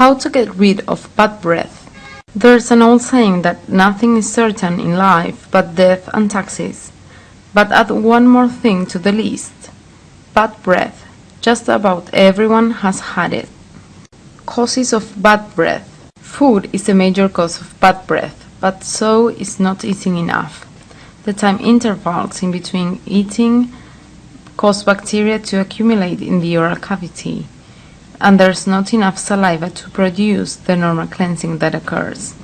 How to get rid of bad breath. There's an old saying that nothing is certain in life but death and taxes. But add one more thing to the list. Bad breath. Just about everyone has had it. Causes of bad breath. Food is a major cause of bad breath, but so is not eating enough. The time intervals in between eating cause bacteria to accumulate in the oral cavity, and there's not enough saliva to produce the normal cleansing that occurs.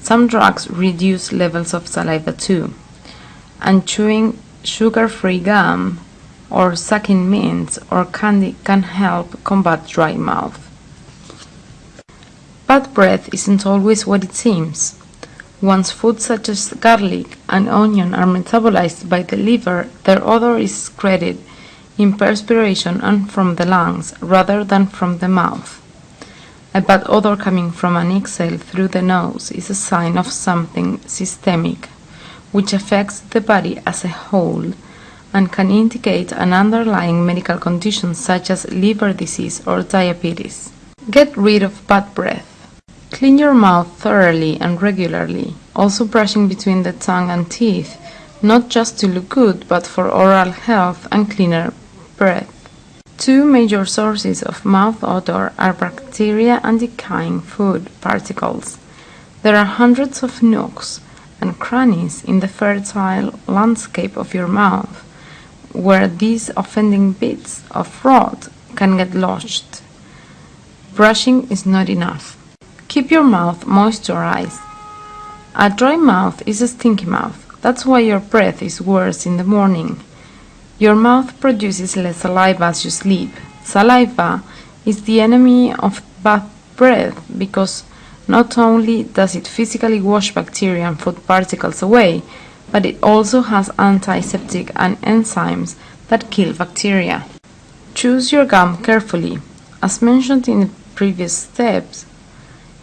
Some drugs reduce levels of saliva too, and chewing sugar-free gum or sucking mints or candy can help combat dry mouth. Bad breath isn't always what it seems. Once foods such as garlic and onion are metabolized by the liver, their odor is excreted in perspiration and from the lungs rather than from the mouth. A bad odor coming from an exhale through the nose is a sign of something systemic, which affects the body as a whole and can indicate an underlying medical condition such as liver disease or diabetes. Get rid of bad breath. Clean your mouth thoroughly and regularly, also brushing between the tongue and teeth, not just to look good, but for oral health and cleaner breath. Two major sources of mouth odor are bacteria and decaying food particles. There are hundreds of nooks and crannies in the fertile landscape of your mouth where these offending bits of rot can get lodged. Brushing is not enough. Keep your mouth moisturized. A dry mouth is a stinky mouth. That's why your breath is worse in the morning. Your mouth produces less saliva as you sleep. Saliva is the enemy of bad breath because not only does it physically wash bacteria and food particles away, but it also has antiseptic and enzymes that kill bacteria. Choose your gum carefully. As mentioned in the previous steps,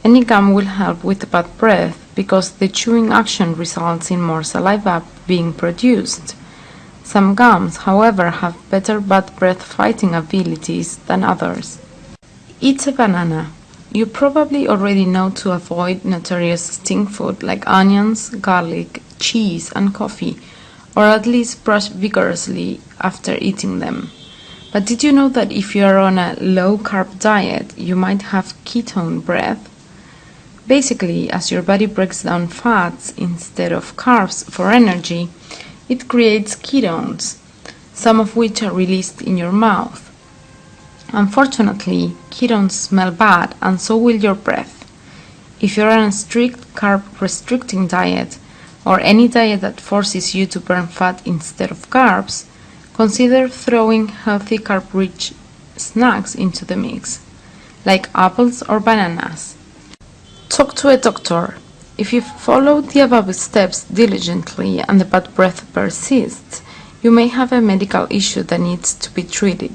any gum will help with bad breath because the chewing action results in more saliva being produced. Some gums, however, have better bad breath fighting abilities than others. Eat a banana. You probably already know to avoid notorious stink food like onions, garlic, cheese, and coffee, or at least brush vigorously after eating them. But did you know that if you are on a low-carb diet, you might have ketone breath? Basically, as your body breaks down fats instead of carbs for energy, it creates ketones, some of which are released in your mouth. Unfortunately, ketones smell bad and so will your breath. If you're on a strict carb-restricting diet, or any diet that forces you to burn fat instead of carbs, consider throwing healthy carb-rich snacks into the mix, like apples or bananas. Talk to a doctor. If you follow the above steps diligently and the bad breath persists, you may have a medical issue that needs to be treated.